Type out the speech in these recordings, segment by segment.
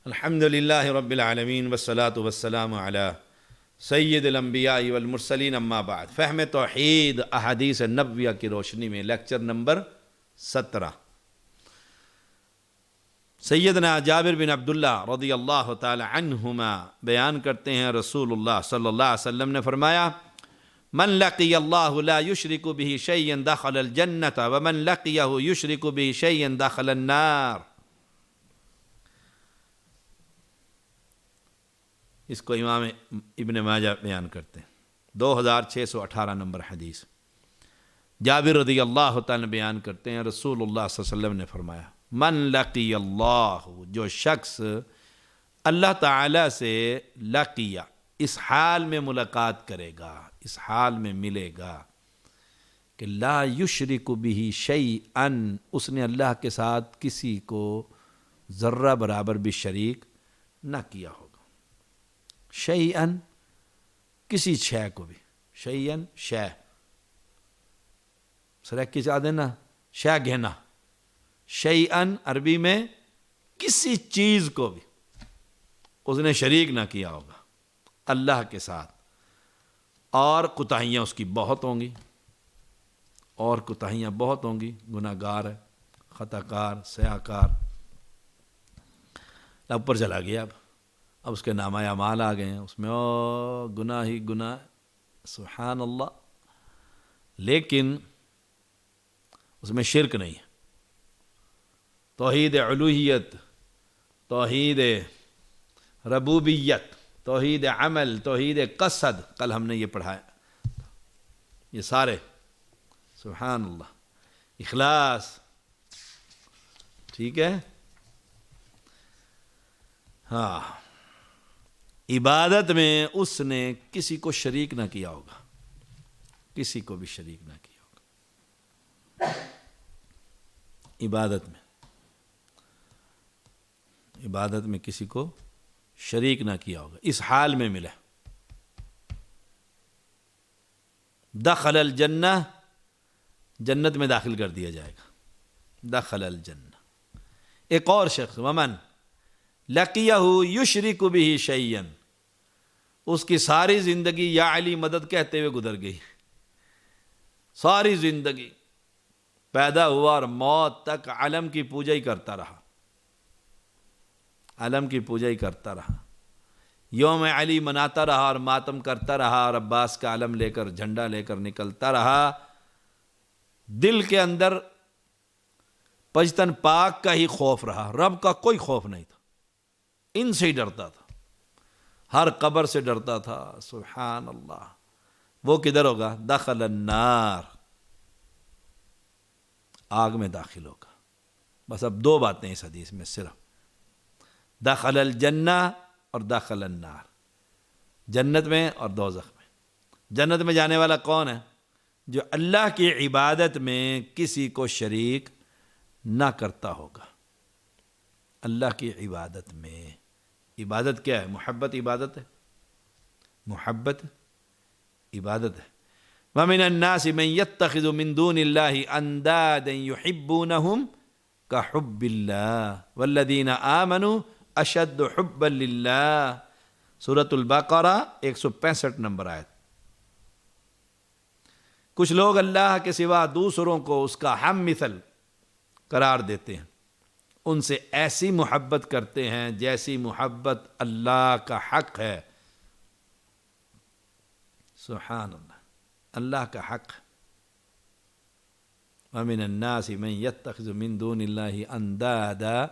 الحمد للہ رب العالمین والصلاة والسلام علی سید الانبیاء والمرسلین اما بعد۔ فہم توحید احادیث نبویہ کی روشنی میں لیکچر نمبر 17۔ سیدنا جابر بن عبداللہ رضی اللہ تعالی عنہما بیان کرتے ہیں، رسول اللہ صلی اللہ علیہ وسلم نے فرمایا، من لقی اللہ لا یشرک بہ شیئا دخل الجنۃ ومن لقیہ یشرک بہ شیئا دخل النار۔ اس کو امام ابن ماجہ بیان کرتے ہیں، 2618 نمبر حدیث۔ جابر رضی اللہ تعالیٰ بیان کرتے ہیں، رسول اللہ صلی اللہ علیہ وسلم نے فرمایا، من لقی اللہ، جو شخص اللہ تعالیٰ سے لقیہ، اس حال میں ملاقات کرے گا، اس حال میں ملے گا کہ لا یشرک بہ شیئا، اس نے اللہ کے ساتھ کسی کو ذرہ برابر بھی شریک نہ کیا ہوگا۔ شیئن، کسی شے کو بھی، شیئن شے، سرک کی چاہ دینا، شے گہنا، شیئن عربی میں کسی چیز کو بھی اس نے شریک نہ کیا ہوگا اللہ کے ساتھ، اور کوتاہیاں اس کی بہت ہوں گی، اور کوتاہیاں بہت ہوں گی، گناہ گار ہے، خطا کار، سیاہ کار، اوپر چلا گیا۔ اب اس کے نامہ اعمال آ گئے ہیں، اس میں گناہ ہی گناہ، سبحان اللہ، لیکن اس میں شرک نہیں ہے، توحید الوہیت، توحید ربوبیت، توحید عمل، توحید قصد، کل ہم نے یہ پڑھایا، یہ سارے، سبحان اللہ، اخلاص، ٹھیک ہے، ہاں، عبادت میں اس نے کسی کو شریک نہ کیا ہوگا، کسی کو بھی شریک نہ کیا ہوگا عبادت میں کسی کو شریک نہ کیا ہوگا، اس حال میں ملے، دخل الجنہ، جنت میں داخل کر دیا جائے گا، دخل الجنہ۔ ایک اور شخص، ومن لقیہ یشرک بہ شیئا، اس کی ساری زندگی یا علی مدد کہتے ہوئے گزر گئی، ساری زندگی پیدا ہوا اور موت تک علم کی پوجا ہی کرتا رہا، علم کی پوجا ہی کرتا رہا، یوم علی مناتا رہا اور ماتم کرتا رہا، اور عباس کا علم لے کر، جھنڈا لے کر نکلتا رہا، دل کے اندر پجتن پاک کا ہی خوف رہا، رب کا کوئی خوف نہیں تھا، ان سے ہی ڈرتا تھا، ہر قبر سے ڈرتا تھا، سبحان اللہ۔ وہ کدھر ہوگا؟ دخل النار، آگ میں داخل ہوگا۔ بس اب دو باتیں اس حدیث میں صرف، دخل الجنہ اور دخل النار، جنت میں اور دوزخ میں۔ جنت میں جانے والا کون ہے؟ جو اللہ کی عبادت میں کسی کو شریک نہ کرتا ہوگا، اللہ کی عبادت میں۔ عبادت کیا ہے؟ محبت عبادت ہے، محبت عبادت ہے۔ وَمِنَ النَّاسِ مَن يَتَّخِذُ مِن دُونِ اللَّهِ أَندَادًا يُحِبُّونَهُمْ كَحُبِّ اللَّهِ وَالَّذِينَ آمَنُوا أَشَدُّ حُبًّا لِلَّهِ، سورۃ البقرہ 165 نمبر آیت۔ کچھ لوگ اللہ کے سوا دوسروں کو اس کا ہم مثل قرار دیتے ہیں، ان سے ایسی محبت کرتے ہیں جیسی محبت اللہ کا حق ہے، سبحان اللہ، اللہ کا حق۔ وَمِنَ النَّاسِ مَن يَتَّخِذُ مِن دُونِ اللَّهِ أَندَادًا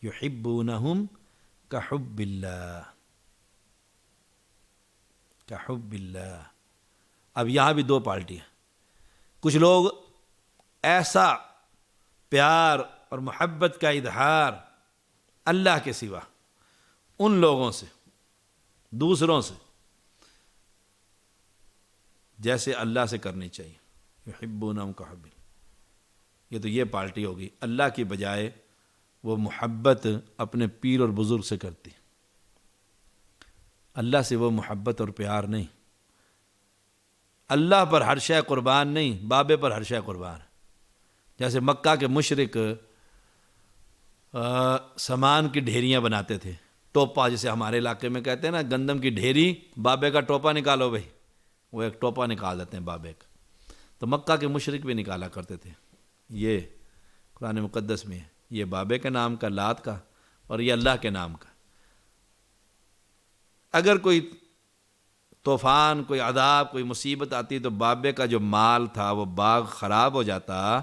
يُحِبُّونَهُمْ كَحُبِّ اللَّهِ، كَحُبِّ اللَّهِ۔ اب یہاں بھی دو پارٹی ہیں، کچھ لوگ ایسا پیار اور محبت کا اظہار اللہ کے سوا ان لوگوں سے، دوسروں سے، جیسے اللہ سے کرنی چاہیے، یحبونہم کحب اللہ، یہ تو یہ پارٹی ہوگی، اللہ کی بجائے وہ محبت اپنے پیر اور بزرگ سے کرتی، اللہ سے وہ محبت اور پیار نہیں، اللہ پر ہر شے قربان نہیں، بابے پر ہر شے قربان۔ جیسے مکہ کے مشرک سامان کی ڈھیریاں بناتے تھے، ٹوپا جسے ہمارے علاقے میں کہتے ہیں نا، گندم کی ڈھیری، بابے کا ٹوپا نکالو بھائی، وہ ایک ٹوپا نکال دیتے ہیں بابے کا. تو مکہ کے مشرک بھی نکالا کرتے تھے. یہ قرآن مقدس میں ہے، یہ بابے کے نام کا، لات کا، اور یہ اللہ کے نام کا. اگر کوئی طوفان، کوئی عذاب، کوئی مصیبت آتی تو بابے کا جو مال تھا وہ باغ خراب ہو جاتا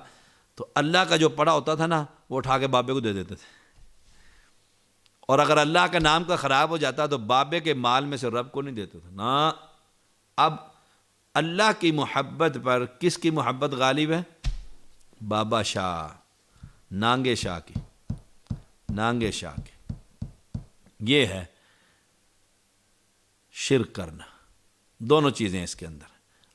تو اللہ کا جو پڑا ہوتا تھا نا وہ اٹھا کے بابے کو دے دیتے تھے. اور اگر اللہ کے نام کا خراب ہو جاتا تو بابے کے مال میں سے رب کو نہیں دیتے تھے نا. اب اللہ کی محبت پر کس کی محبت غالب ہے؟ بابا شاہ، نانگے شاہ کی، نانگے شاہ کی. یہ ہے شرک کرنا. دونوں چیزیں اس کے اندر.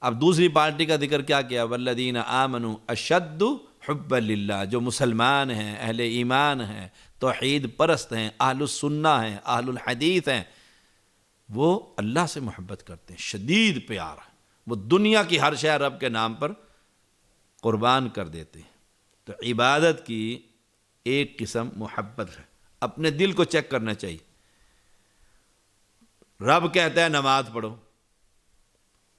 اب دوسری پارٹی کا ذکر کیا کیا؟ والذین آمنوا اشد حبا للہ، جو مسلمان ہیں، اہل ایمان ہیں، توحید پرست ہیں، اہل السنہ ہیں، اہل الحدیث ہیں، وہ اللہ سے محبت کرتے ہیں، شدید پیار ہے. وہ دنیا کی ہر شے رب کے نام پر قربان کر دیتے ہیں. تو عبادت کی ایک قسم محبت ہے. اپنے دل کو چیک کرنا چاہیے. رب کہتا ہے نماز پڑھو،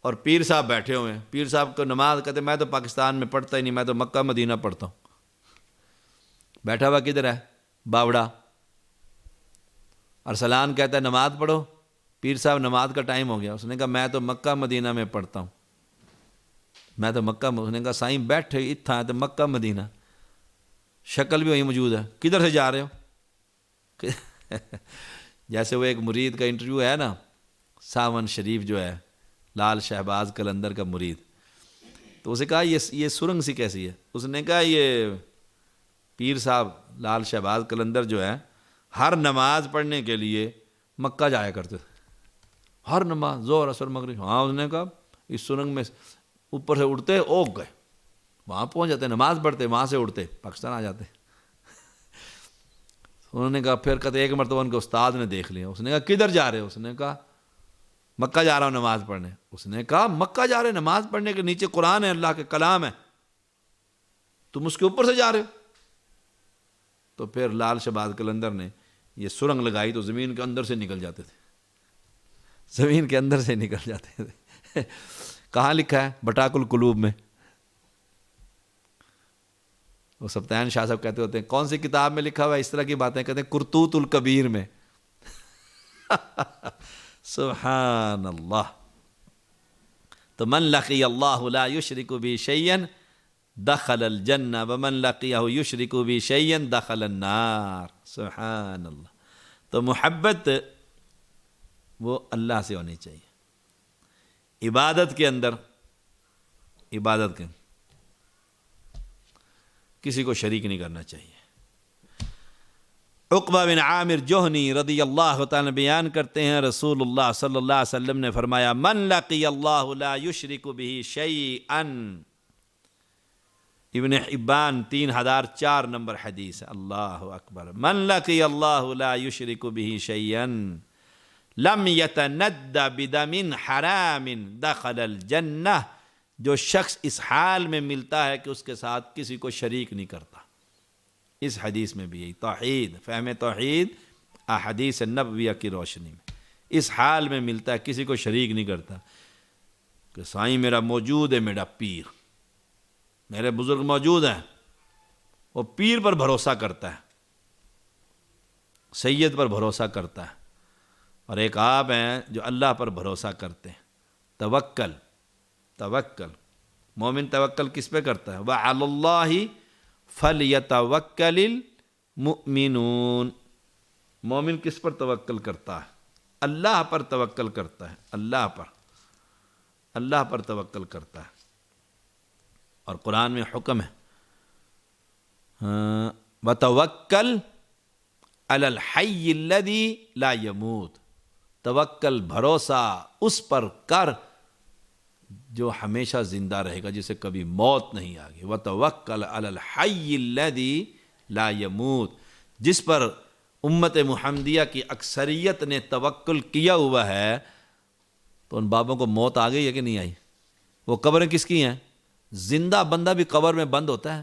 اور پیر صاحب بیٹھے ہوئے ہیں، پیر صاحب کو نماز کہتے ہیں میں تو پاکستان میں پڑھتا ہی نہیں، میں تو مکہ مدینہ پڑھتا ہوں. بیٹھا ہوا کدھر ہے؟ باوڑا. ارسلان کہتا ہے نماز پڑھو، پیر صاحب نماز کا ٹائم ہو گیا، اس نے کہا میں تو مکہ مدینہ میں پڑھتا ہوں، میں تو مکہ. اس نے کہا سائیں بیٹھے اتھا ہے تو مکہ مدینہ، شکل بھی وہی موجود ہے، کدھر سے جا رہے ہو؟ جیسے وہ ایک مرید کا انٹرویو ہے نا، ساون شریف جو ہے، لال شہباز قلندر کا مرید، تو اسے کہا یہ سرنگ سی کیسی ہے؟ اس نے کہا یہ پیر صاحب لال شہباز قلندر جو ہے ہر نماز پڑھنے کے لیے مکہ جایا کرتے تھے، ہر نماز، ظہر عصر مغرب. ہاں اس نے کہا اس سرنگ میں اوپر سے اڑتے اوک گئے، وہاں پہنچ جاتے، نماز پڑھتے، وہاں سے اڑتے پاکستان آ جاتے. انہوں نے کہا پھر کہتے ایک مرتبہ ان کے استاد نے دیکھ لیا. اس نے کہا کدھر جا رہے ہو؟ اس نے کہا مکہ جا رہا ہوں نماز پڑھنے. اس نے کہا مکہ جا رہے نماز پڑھنے کے؟ نیچے قرآن ہے، اللہ کے کلام ہے، تم اس کے اوپر سے جا رہے ہو. تو پھر لال شہباز قلندر نے یہ سرنگ لگائی تو زمین کے اندر سے نکل جاتے تھے، زمین کے اندر سے نکل جاتے تھے. کہاں لکھا ہے؟ بٹاک القلوب میں. وہ سبتین شاہ صاحب کہتے ہوتے ہیں کون سی کتاب میں لکھا ہوا ہے اس طرح کی باتیں؟ کہتے ہیں کرتوت الکبیر میں. سبحان اللہ. تو من لقی اللہ لا یشرک بہ شیئا دخل الجنہ ومن لقیہ یشرک بہ شیئا دخل النار. سبحان اللہ. تو محبت وہ اللہ سے ہونی چاہیے. عبادت کے اندر، عبادت کے کسی کو شریک نہیں کرنا چاہیے. عقبہ بن عامر جوہنی رضی اللہ تعالی بیان کرتے ہیں رسول اللہ صلی اللہ علیہ وسلم نے فرمایا من لقی اللہ لا یشرک بہ شیئا. ابن حبان 3004 نمبر حدیث. اللہ اکبر. من لقی اللہ لا یشرک بہ شیئا لم یتند بدم حرام دخل الجنہ. جو شخص اس حال میں ملتا ہے کہ اس کے ساتھ کسی کو شریک نہیں کرتا. اس حدیث میں بھی یہی توحید، فہم توحید احادیث نبویہ کی روشنی میں اس حال میں ملتا ہے، کسی کو شریک نہیں کرتا کہ سائیں میرا موجود ہے، میرا پیر، میرے بزرگ موجود ہیں. وہ پیر پر بھروسہ کرتا ہے، سید پر بھروسہ کرتا ہے. اور ایک آپ ہیں جو اللہ پر بھروسہ کرتے ہیں. توکل، توکل. مومن توکل کس پہ کرتا ہے؟ وَعَلَى اللَّهِ فَلْيَتَوَكَّلِ الْمُؤْمِنُونَ. مومن کس پر توکل کرتا ہے؟ اللہ پر توکل کرتا ہے، اللہ پر، اللہ پر توکل کرتا ہے. اور قرآن میں حکم ہے وَتَوَكَّلْ عَلَى الْحَيِّ الَّذِي لَا يَمُوتُ. توکل، بھروسہ اس پر کر جو ہمیشہ زندہ رہے گا، جسے کبھی موت نہیں آگی. وَتَوَكَّلْ عَلَى الْحَيِّ الَّذِي لَا يَمُوتُ. جس پر امت محمدیہ کی اکثریت نے توکل کیا ہوا ہے، تو ان بابوں کو موت آ گئی ہے کہ نہیں آئی؟ وہ قبریں کس کی ہیں؟ زندہ بندہ بھی قبر میں بند ہوتا ہے.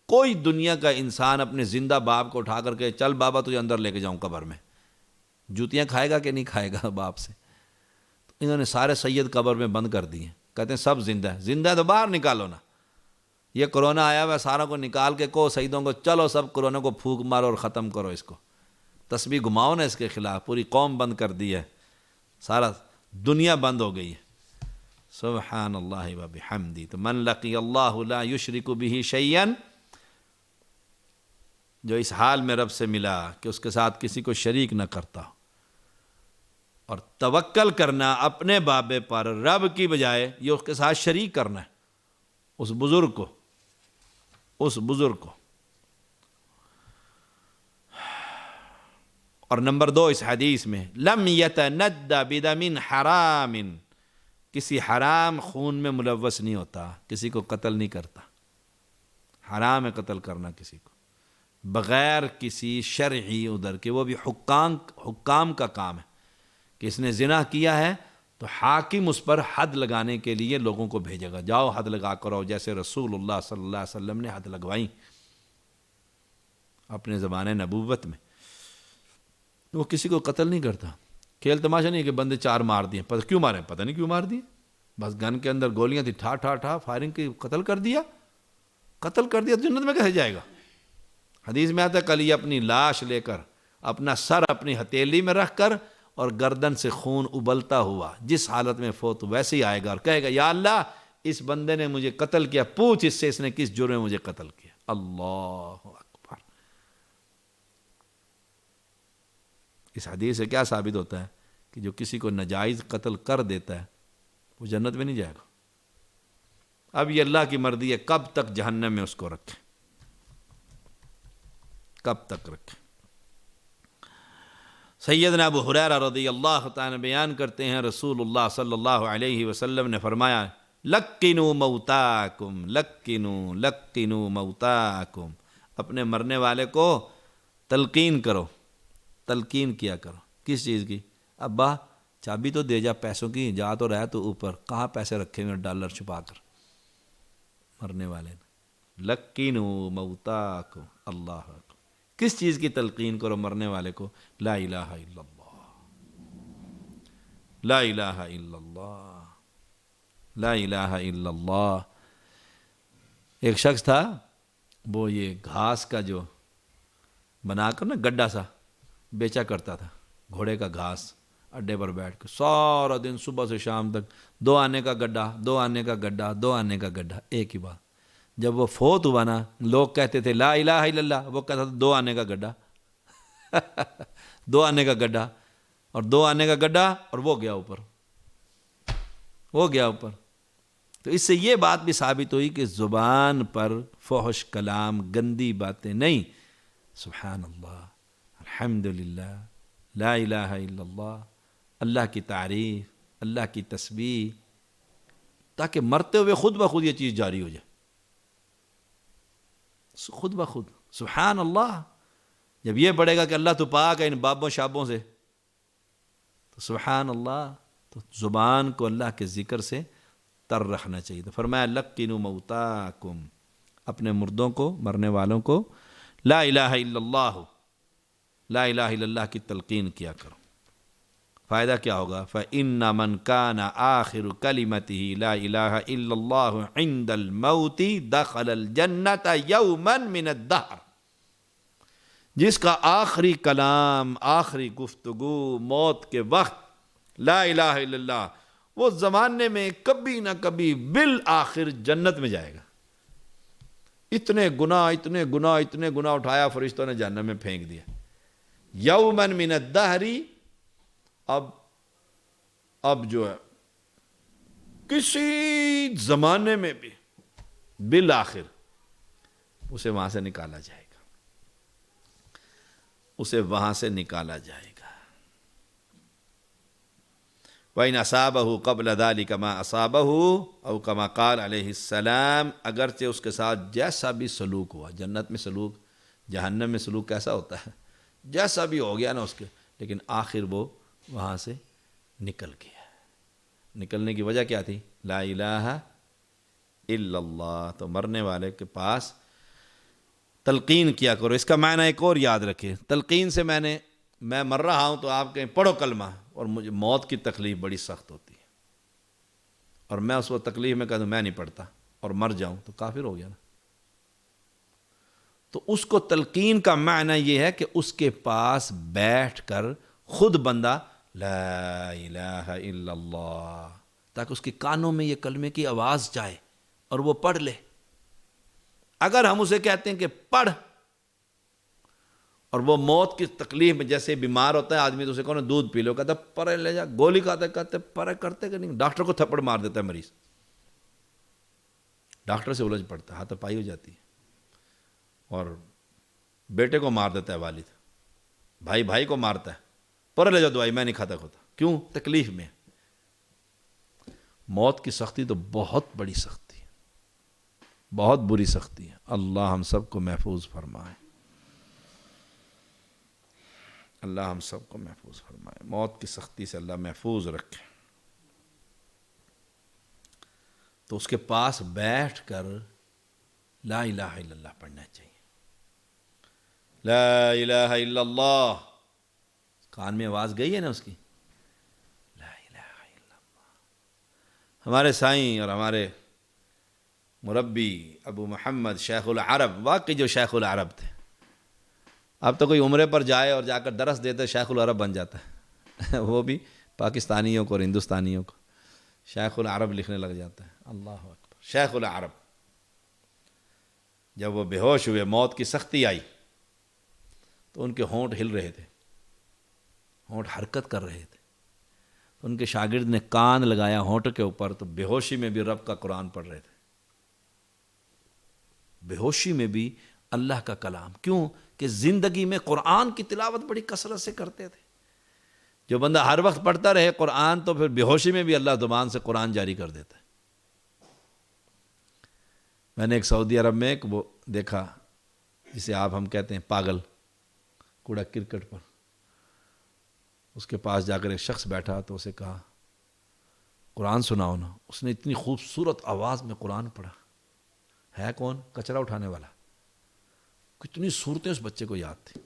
کوئی دنیا کا انسان اپنے زندہ باپ کو اٹھا کر کے چل بابا تجھے اندر لے کے جاؤں قبر میں، جوتیاں کھائے گا کہ نہیں کھائے گا باپ سے؟ تو انہوں نے سارے سید قبر میں بند کر دیے، کہتے ہیں سب زندہ ہے، زندہ ہے تو باہر نکالو نا، یہ کرونا آیا ہوا ہے، ساروں کو نکال کے کو سیدوں کو چلو سب کرونا کو پھونک مارو اور ختم کرو اس کو، تسبیح گھماؤ نا اس کے خلاف، پوری قوم بند کر دی ہے، سارا دنیا بند ہو گئی ہے۔ سبحان اللہ و بحمدی۔ تو من لقی اللہ لا یشرک بہ شیئا، جو اس حال میں رب سے ملا کہ اس کے ساتھ کسی کو شریک نہ کرتا، اور توکل کرنا اپنے بابے پر رب کی بجائے یہ اس کے ساتھ شریک کرنا ہے اس بزرگ کو، اس بزرگ کو۔ اور نمبر 2 اس حدیث میں لم یتند بدم حرام، کسی حرام خون میں ملوث نہیں ہوتا، کسی کو قتل نہیں کرتا، حرام ہے قتل کرنا کسی کو بغیر کسی شرعی ادھر کے، وہ بھی حکام کا کام ہے کہ اس نے زنا کیا ہے تو حاکم اس پر حد لگانے کے لیے لوگوں کو بھیجے گا، جاؤ حد لگا کرو، جیسے رسول اللہ صلی اللہ علیہ وسلم نے حد لگوائی اپنے زمانے نبوت میں۔ وہ کسی کو قتل نہیں کرتا، کھیل تماشا نہیں کہ بندے 4 مار دیے، پتہ کیوں مارے، پتہ نہیں کیوں مار دیے، بس گن کے اندر گولیاں تھی، ٹھا ٹھا ٹھا فائرنگ کی، قتل کر دیا جنت میں کیسے جائے گا؟ حدیث میں آتا ہے کل یہ اپنی لاش لے کر اپنا سر اپنی ہتھیلی میں رکھ کر اور گردن سے خون ابلتا ہوا جس حالت میں فوت ویسے ہی آئے گا اور کہے گا یا اللہ اس بندے نے مجھے قتل کیا، پوچھ اس سے اس نے کس جرم میں مجھے قتل کیا۔ اللہ اکبر۔ اس حدیث سے کیا ثابت ہوتا ہے کہ جو کسی کو ناجائز قتل کر دیتا ہے وہ جنت میں نہیں جائے گا۔ اب یہ اللہ کی مرضی ہے کب تک جہنم میں اس کو رکھے، کب تک رکھے۔ سیدنا ابو ہریرہ رضی اللہ تعالیٰ بیان کرتے ہیں رسول اللہ صلی اللہ علیہ وسلم نے فرمایا لقنوا موتاکم، لقنوا موتاکم، اپنے مرنے والے کو تلقین کرو، تلقین کیا کرو۔ کس چیز کی؟ ابا چابی تو دے جا پیسوں کی، جا تو رہا تو اوپر، کہاں پیسے رکھے ہوئے ڈالر چھپا کر؟ مرنے والے نے لقنوا موتاکم، اللہ اکبر۔ کس چیز کی تلقین کرو مرنے والے کو؟ لا الہ الا اللہ، لا الہ الا اللہ، لا الہ الا اللہ۔ ایک شخص تھا وہ یہ گھاس کا جو بنا کر نا گڈھا سا بیچا کرتا تھا، گھوڑے کا گھاس، اڈے پر بیٹھ کے سارا دن صبح سے شام تک 2 آنے کا گڈھا، 2 آنے کا گڈھا، 2 آنے کا گڈھا، ایک ہی بات۔ جب وہ فوت ہوا نا لوگ کہتے تھے لا الہ الا اللہ، وہ کہتا تھا 2 آنے کا گڈھا 2 آنے کا گڈھا، اور 2 آنے کا گڈھا، اور وہ گیا اوپر، وہ گیا اوپر۔ تو اس سے یہ بات بھی ثابت ہوئی کہ زبان پر فحش کلام، گندی باتیں نہیں، سبحان اللہ، الحمدللہ، لا الہ الا اللہ، اللہ کی تعریف، اللہ کی تسبیح، تاکہ مرتے ہوئے خود بخود یہ چیز جاری ہو جائے، خود بخود۔ سبحان اللہ، جب یہ پڑھے گا کہ اللہ تو پاک ہے ان بابوں شابوں سے، تو سبحان اللہ، تو زبان کو اللہ کے ذکر سے تر رکھنا چاہیے۔ تو فرمایا لقنوا موتاکم، اپنے مردوں کو، مرنے والوں کو لا الہ الا اللہ، لا الہ الا اللہ کی تلقین کیا کرو۔ فائدہ کیا ہوگا؟ فَإِنَّ مَنْ كَانَ آخِرُ كَلِمَتِهِ لَا إِلَٰهَ إِلَّا اللَّهُ عِنْدَ الْمَوْتِ دَخَلَ الْجَنَّةَ يَوْمًا مِنَ الدَّهْرِ، جس کا آخری کلام، آخری گفتگو موت کے وقت لا الہ الا اللہ، وہ زمانے میں کبھی نہ کبھی بالآخر جنت میں جائے گا۔ اتنے گناہ اٹھایا فرشتوں نے جہنم میں پھینک دیا، یومن من الدہر، اب جو ہے کسی زمانے میں بھی بالآخر اسے وہاں سے نکالا جائے گا، اسے وہاں سے نکالا جائے گا۔ وَإِنْ أَصَابَهُ قَبْلَ ذَلِكَ مَا أَصَابَهُ أَوْ كَمَا قَالَ علیہ السلام، اگرچہ اس کے ساتھ جیسا بھی سلوک ہوا، جنت میں سلوک، جہنم میں سلوک کیسا ہوتا ہے، جیسا بھی ہو گیا نا اس کے، لیکن آخر وہ وہاں سے نکل گیا۔ نکلنے کی وجہ کیا تھی؟ لا الہ الا اللہ۔ تو مرنے والے کے پاس تلقین کیا کرو۔ اس کا معنی ایک اور یاد رکھے، تلقین سے میں نے میں مر رہا ہوں تو آپ کہیں پڑھو کلمہ، اور مجھے موت کی تکلیف بڑی سخت ہوتی ہے، اور میں اس وقت تکلیف میں کہہ دوں میں نہیں پڑھتا اور مر جاؤں، تو کافر ہو گیا نا۔ تو اس کو تلقین کا معنی یہ ہے کہ اس کے پاس بیٹھ کر خود بندہ لا الہ الا اللہ، تاکہ اس کے کانوں میں یہ کلمے کی آواز جائے اور وہ پڑھ لے۔ اگر ہم اسے کہتے ہیں کہ پڑھ، اور وہ موت کی تکلیف میں جیسے بیمار ہوتا ہے آدمی، تو اسے کہو نا دودھ پی لو، کہتا ہے پرے لے جا، گولی کہتے پرے کرتے کہ نہیں، ڈاکٹر کو تھپڑ مار دیتا ہے مریض، ڈاکٹر سے الجھ پڑتا ہے، ہاتھ پائی ہو جاتی ہے، اور بیٹے کو مار دیتا ہے والد، بھائی بھائی کو مارتا ہے، پرے لے جا دوائی، میں نہیں کھاتا کھوتا، کیوں؟ تکلیف میں۔ موت کی سختی تو بہت بڑی سختی ہے، بہت بری سختی ہے، اللہ ہم سب کو محفوظ فرمائے، اللہ ہم سب کو محفوظ فرمائے، موت کی سختی سے اللہ محفوظ رکھے۔ تو اس کے پاس بیٹھ کر لا الہ الا اللہ پڑھنا چاہیے، لا الہ الا اللہ، کان میں آواز گئی ہے نا اس کی، لا الہ الا اللہ۔ ہمارے سائیں اور ہمارے مربی ابو محمد شیخ العرب، واقعی جو شیخ العرب تھے، اب تو کوئی عمرے پر جائے اور جا کر درس دیتے شیخ العرب بن جاتا ہے وہ بھی پاکستانیوں کو اور ہندوستانیوں کو شیخ العرب لکھنے لگ جاتا ہے، اللہ اکبر۔ شیخ العرب جب وہ بے ہوش ہوئے، موت کی سختی آئی، تو ان کے ہونٹ ہل رہے تھے، ہونٹ حرکت کر رہے تھے، تو ان کے شاگرد نے کان لگایا ہونٹ کے اوپر، تو بے ہوشی میں بھی رب کا قرآن پڑھ رہے تھے، بے ہوشی میں بھی اللہ کا کلام۔ کیوں؟ کہ زندگی میں قرآن کی تلاوت بڑی کثرت سے کرتے تھے۔ جو بندہ ہر وقت پڑھتا رہے قرآن، تو پھر بے ہوشی میں بھی اللہ زبان سے قرآن جاری کر دیتا ہے۔ میں نے ایک سعودی عرب میں ایک وہ دیکھا، جسے آپ ہم کہتے ہیں پاگل، کوڑا کرکٹ پر، اس کے پاس جا کر ایک شخص بیٹھا تو اسے کہا قرآن سناؤ نا، اس نے اتنی خوبصورت آواز میں قرآن پڑھا۔ ہے کون؟ کچرا اٹھانے والا۔ کتنی صورتیں اس بچے کو یاد تھی،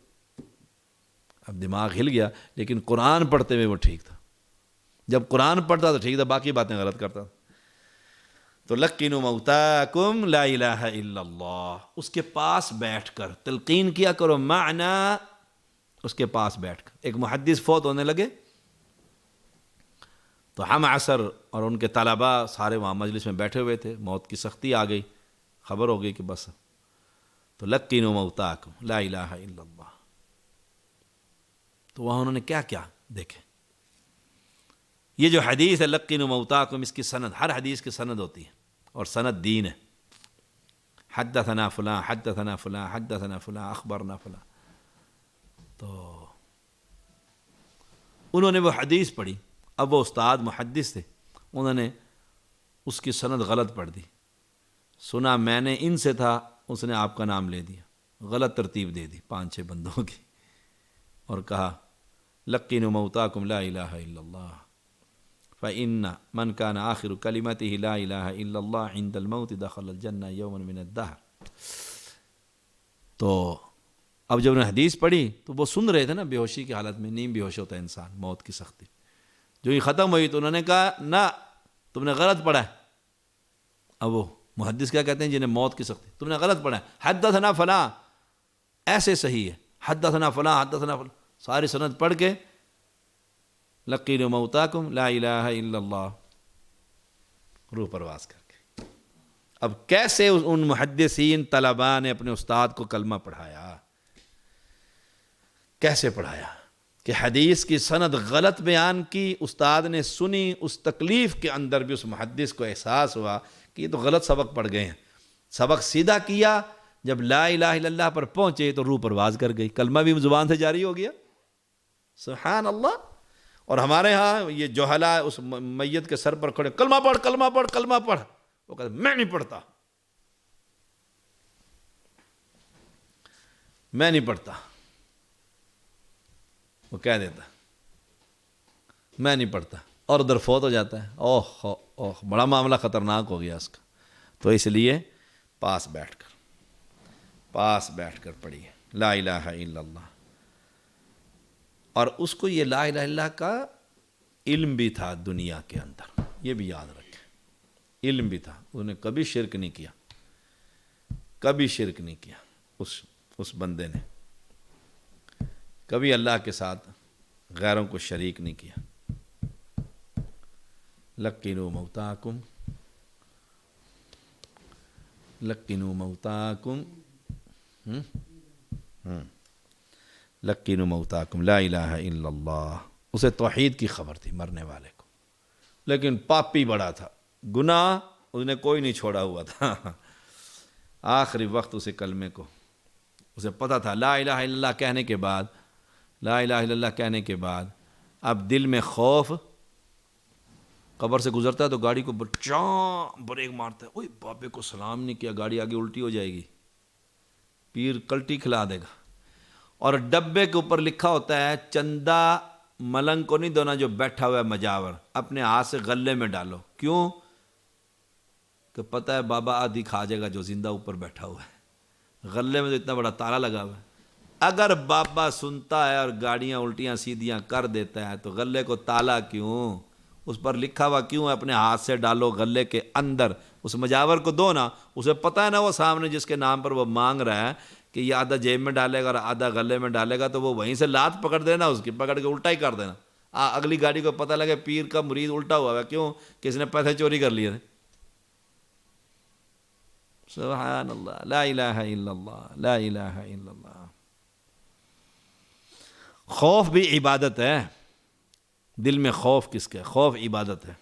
اب دماغ ہل گیا، لیکن قرآن پڑھتے ہوئے وہ ٹھیک تھا۔ جب قرآن پڑھتا تو ٹھیک تھا، باقی باتیں غلط کرتا تھا۔ تو لقنوا موتاکم لا الہ الا اللہ، اس کے پاس بیٹھ کر تلقین کیا کرو، معنی اس کے پاس بیٹھ کر۔ ایک محدث فوت ہونے لگے، تو ہم عصر اور ان کے طلباء سارے وہاں مجلس میں بیٹھے ہوئے تھے، موت کی سختی آ گئی، خبر ہو گئی کہ بس، تو لقنوا موتاکم لا الہ الا اللہ۔ تو وہاں انہوں نے کیا کیا دیکھیں، یہ جو حدیث ہے لقنوا موتاکم، اس کی سند، ہر حدیث کی سند ہوتی ہے، اور سند دین ہے۔ حدثنا فلاں حدثنا فلاں حدثنا فلاں اخبرنا فلاں، تو انہوں نے وہ حدیث پڑھی، اب وہ استاد محدث تھے، انہوں نے اس کی سند غلط پڑھ دی، سنا میں نے ان سے تھا، اس نے آپ کا نام لے دیا، غلط ترتیب دے دی 5-6 بندوں کی، اور کہا لقنوا موتاکم لا الہ الا اللہ فإن من كان آخر كلمته لا الہ الا اللہ عند الموت دخل الجنہ یوما من الدہر۔ تو اب جب انہوں نے حدیث پڑھی تو وہ سن رہے تھے نا بے ہوشی کی حالت میں، نیم بے ہوش ہوتا ہے انسان موت کی سختی، جو یہ ختم ہوئی تو انہوں نے کہا نہ تم نے غلط پڑھا ہے۔ اب وہ محدث کیا کہتے ہیں جنہیں موت کی سختی، تم نے غلط پڑھا ہے، حدثنا فلاں ایسے صحیح ہے، حدثنا فلاں حدثنا فلاں، ساری سند پڑھ کے لقنوا موتاکم لا الہ الا اللہ، روح پرواز کر کے۔ اب کیسے ان محدثین طلباء نے اپنے استاد کو کلمہ پڑھایا، کیسے پڑھایا کہ حدیث کی سند غلط بیان کی، استاد نے سنی، اس تکلیف کے اندر بھی اس محدث کو احساس ہوا کہ یہ تو غلط سبق پڑھ گئے ہیں، سبق سیدھا کیا، جب لا الہ الا اللہ پر پہنچے تو روح پرواز کر گئی، کلمہ بھی زبان سے جاری ہو گیا، سبحان اللہ۔ اور ہمارے ہاں یہ جوہلا اس میت کے سر پر کھڑے، کلمہ پڑھ کلمہ پڑھ کلمہ پڑھ، وہ کہتا میں نہیں پڑھتا، میں نہیں پڑھتا، وہ کہہ دیتا میں نہیں پڑھتا، اور ادھر فوت ہو جاتا ہے، اوہ اوہ بڑا معاملہ خطرناک ہو گیا اس کا۔ تو اس لیے پاس بیٹھ کر پڑھیے لا الہ الا اللہ۔ اور اس کو یہ لا الہ الا اللہ کا علم بھی تھا دنیا کے اندر، یہ بھی یاد رکھیں، علم بھی تھا، انہوں نے کبھی شرک نہیں کیا، کبھی شرک نہیں کیا اس بندے نے، کبھی اللہ کے ساتھ غیروں کو شریک نہیں کیا۔ لقنوا موتاکم لقنوا موتاکم لقنوا موتاکم لا الہ الا اللہ۔ اسے توحید کی خبر تھی مرنے والے کو، لیکن پاپی بڑا تھا، گناہ اس نے کوئی نہیں چھوڑا ہوا تھا، آخری وقت اسے کلمے کو، اسے پتہ تھا لا الہ الا اللہ کہنے کے بعد، لا الہ الا اللہ کہنے کے بعد اب دل میں خوف، قبر سے گزرتا ہے تو گاڑی کو بریک مارتا ہے، اوئے بابے کو سلام نہیں کیا، گاڑی آگے الٹی ہو جائے گی، پیر کلٹی کھلا دے گا۔ اور ڈبے کے اوپر لکھا ہوتا ہے چندہ ملنگ کو نہیں دونا جو بیٹھا ہوا ہے مجاور، اپنے ہاتھ سے غلے میں ڈالو، کیوں کہ پتہ ہے بابا آدھی کھا جائے گا جو زندہ اوپر بیٹھا ہوا ہے، غلے میں تو اتنا بڑا تالا لگا ہوا ہے، اگر بابا سنتا ہے اور گاڑیاں الٹیاں سیدھیاں کر دیتا ہے تو غلے کو تالا کیوں، اس پر لکھا ہوا کیوں ہے اپنے ہاتھ سے ڈالو غلے کے اندر، اس مجاور کو دو نا، اسے پتہ ہے نا وہ سامنے جس کے نام پر وہ مانگ رہا ہے کہ یہ آدھا جیب میں ڈالے گا اور آدھا غلے میں ڈالے گا، تو وہ وہیں سے لات پکڑ دینا، اس کی پکڑ کے الٹا ہی کر دینا، اگلی گاڑی کو پتہ لگے پیر کا مرید الٹا ہوا ہے، کیوں کہ اس نے پیسے چوری کر لیے تھے۔ سبحان اللہ، لا الہ الا اللہ، لا الہ الا اللہ۔ خوف بھی عبادت ہے، دل میں خوف کس کا ہے؟ خوف عبادت ہے۔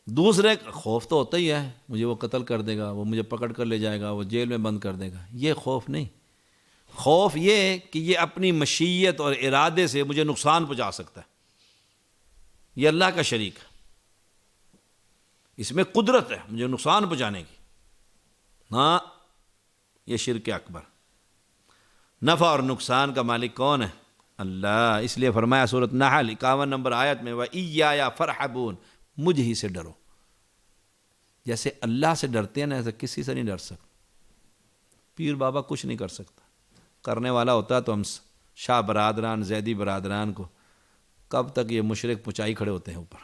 دوسرے خوف تو ہوتا ہی ہے، مجھے وہ قتل کر دے گا، وہ مجھے پکڑ کر لے جائے گا، وہ جیل میں بند کر دے گا، یہ خوف نہیں۔ خوف یہ کہ یہ اپنی مشیت اور ارادے سے مجھے نقصان پہنچا سکتا ہے، یہ اللہ کا شریک ہے، اس میں قدرت ہے مجھے نقصان پہنچانے کی، ہاں یہ شرک اکبر۔ نفع اور نقصان کا مالک کون ہے؟ اللہ، اس لیے فرمایا سورۃ نحل 51 نمبر آیت میں وَإِيَّايَ فَارْحَبُونَ، مجھ ہی سے ڈرو، جیسے اللہ سے ڈرتے ہیں نا ایسے کسی سے نہیں ڈر سکتے، پیر بابا کچھ نہیں کر سکتا، کرنے والا ہوتا تو ہم شاہ برادران زیدی برادران کو کب تک یہ مشرک پچائی کھڑے ہوتے ہیں اوپر،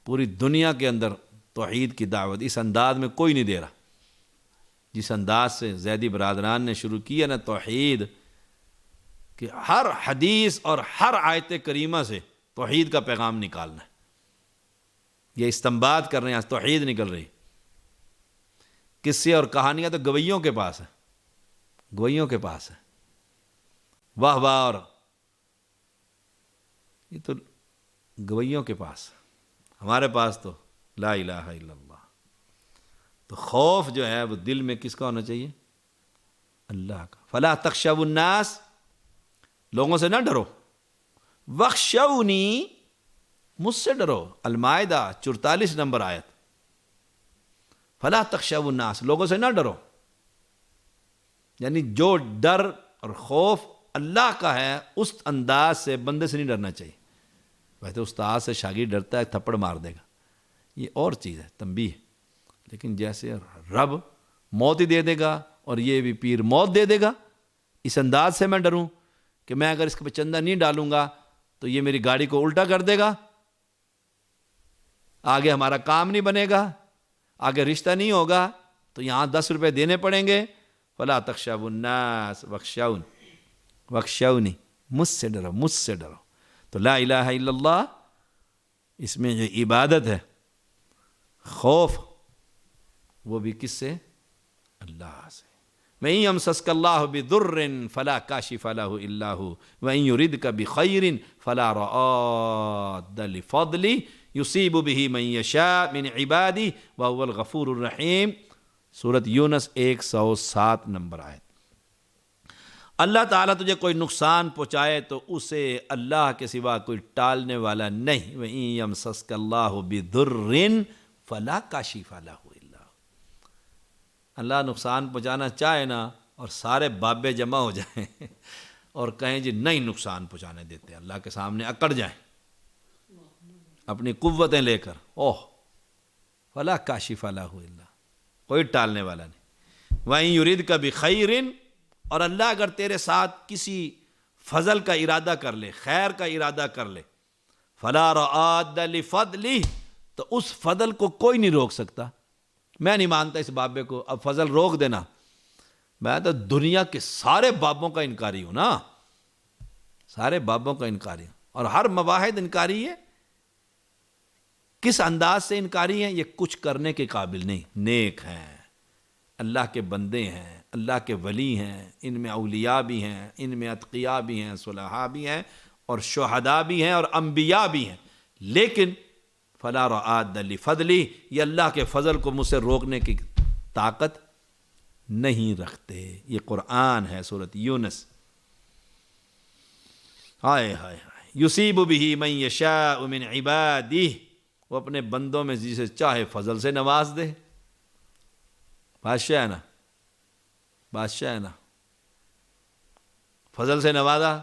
پوری دنیا کے اندر توحید کی دعوت اس انداز میں کوئی نہیں دے رہا، جس انداز سے زیدی برادران نے شروع کیا نا توحید، کہ ہر حدیث اور ہر آیت کریمہ سے توحید کا پیغام نکالنا ہے، یہ استنباط کر رہے ہیں، توحید نکل رہی، قصے اور کہانیاں تو گویوں کے پاس ہے، گویوں کے پاس ہے، واہ واہ، اور یہ تو گویوں کے پاس، ہمارے پاس تو لا الہ الا اللہ۔ تو خوف جو ہے وہ دل میں کس کا ہونا چاہیے؟ اللہ کا۔ فلا تخشوا الناس، لوگوں سے نہ ڈرو، واخشونی، مجھ سے ڈرو، المائدہ 44 نمبر آیت، فلا تخشوا الناس، لوگوں سے نہ ڈرو، یعنی جو ڈر اور خوف اللہ کا ہے اس انداز سے بندے سے نہیں ڈرنا چاہیے۔ ویسے استاد سے شاگرد ڈرتا ہے تھپڑ مار دے گا، یہ اور چیز ہے، تنبیہ، لیکن جیسے رب موت ہی دے دے گا اور یہ بھی پیر موت دے دے گا، اس انداز سے میں ڈروں کہ میں اگر اس پہ چندہ نہیں ڈالوں گا تو یہ میری گاڑی کو الٹا کر دے گا، آگے ہمارا کام نہیں بنے گا، آگے رشتہ نہیں ہوگا، تو یہاں 10 روپے دینے پڑیں گے۔ فلا تخشوا الناس واخشونی، مجھ سے ڈرو، مجھ سے ڈرو۔ تو لا الہ الا اللہ، اس میں جو عبادت ہے، خوف، وہ بھی کس سے؟ اللہ سے۔ وَإِن يَمْسَسْكَ اللَّهُ بِضُرٍّ فَلَا كَاشِفَ لَهُ إِلَّا هُوَ وَإِن يُرِدْكَ بِخَيْرٍ فَلَا رَادَّ لِفَضْلِهِ يُصِيبُ بِهِ مَن يَشَاءُ مِنْ عِبَادِهِ وَهُوَ الْغَفُورُ الرَّحِيمُ، سورۃ یونس 107 نمبر آیت۔ اللہ تعالیٰ تجھے کوئی نقصان پہنچائے تو اسے اللہ کے سوا کوئی ٹالنے والا نہیں۔ وَإِن يَمْسَسْكَ اللَّهُ بِضُرٍّ فَلَا كَاشِفَ لَهُ إِلَّا هُوَ، اللہ نقصان پہنچانا چاہے نا اور سارے بابے جمع ہو جائیں اور کہیں جی نہیں نقصان پہنچانے دیتے، اللہ کے سامنے اکڑ جائیں اپنی قوتیں لے کر، اوہ فَلَا كَاشِفَ لَهُ إِلَّا، کوئی ٹالنے والا نہیں۔ وَإِن يُرِدْكَ بِخَيْرٍ، اور اللہ اگر تیرے ساتھ کسی فضل کا ارادہ کر لے، خیر کا ارادہ کر لے، فلا راد لفضلہ، تو اس فضل کو کوئی نہیں روک سکتا۔ میں نہیں مانتا اس بابے کو، اب فضل روک دینا، میں تو دنیا کے سارے بابوں کا انکاری ہوں نا، سارے بابوں کا انکاری ہوں، اور ہر مواحد انکاری ہے۔ کس انداز سے انکاری ہیں؟ یہ کچھ کرنے کے قابل نہیں، نیک ہیں، اللہ کے بندے ہیں، اللہ کے ولی ہیں، ان میں اولیاء بھی ہیں، ان میں اتقیاء بھی ہیں، صلحاء بھی ہیں، اور شہداء بھی ہیں، اور انبیاء بھی ہیں، لیکن فلا رعاد لفضلی، یہ اللہ کے فضل کو مجھ سے روکنے کی طاقت نہیں رکھتے۔ یہ قرآن ہے، سورۃ یونس۔ ہائے ہائے ہائے، یصیب بہ من یشاء من عبادہ، وہ اپنے بندوں میں جسے چاہے فضل سے نواز دے۔ بادشاہ ہے نا، بادشاہ ہے نا، فضل سے نوازا،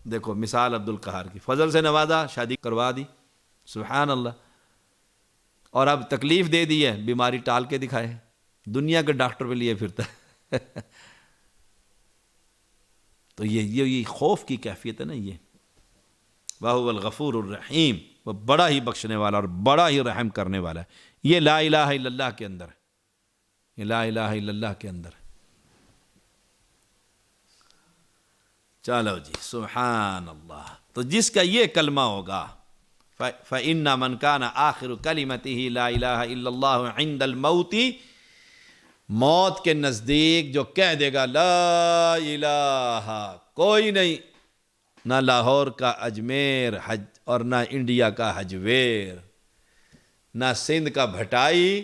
دیکھو مثال عبد القہار کی، فضل سے نوازا، شادی کروا دی، سبحان اللہ، اور اب تکلیف دے دی ہے، بیماری ٹال کے دکھائے، دنیا کے ڈاکٹر پہ لیے پھرتا ہے۔ تو یہ خوف کی کیفیت ہے نا، یہ وَهُوَ الْغَفُورُ الرَّحِيمُ، وہ بڑا ہی بخشنے والا اور بڑا ہی رحم کرنے والا ہے۔ یہ لا الہ الا اللہ کے اندر ہے، یہ لا الہ الا اللہ کے اندر ہے۔ چلو جی، سبحان اللہ۔ تو جس کا یہ کلمہ ہوگا، فَإِنَّ مَنْ كَانَ آخِرُ كَلِمَتِهِ لَا إِلَهَ إِلَّا اللَّهُ عِنْدَ الْمَوْتِ، موت کے نزدیک جو کہہ دے گا لا الہ، کوئی نہیں، نہ لاہور کا اجمیر حج، اور نہ انڈیا کا حجویر، نہ سندھ کا بھٹائی،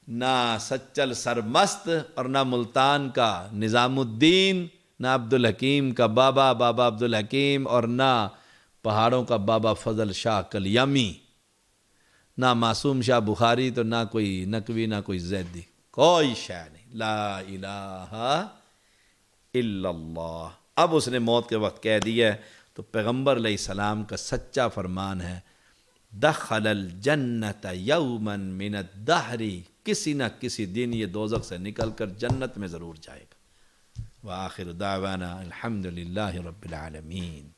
نہ سچل سرمست، اور نہ ملتان کا نظام الدین، نہ عبدالحکیم کا بابا عبدالحکیم، اور نہ پہاڑوں کا بابا فضل شاہ کلیمی، نہ معصوم شاہ بخاری، تو نہ کوئی نقوی، نہ کوئی زیدی، کوئی شے نہیں، لا الہ الا اللہ۔ اب اس نے موت کے وقت کہہ دیا ہے، تو پیغمبر علیہ السلام کا سچا فرمان ہے، دخل الجنت یوما من الدہر، کسی نہ کسی دن یہ دوزخ سے نکل کر جنت میں ضرور جائے گا۔ وآخر دعوانا الحمد للہ رب العالمین۔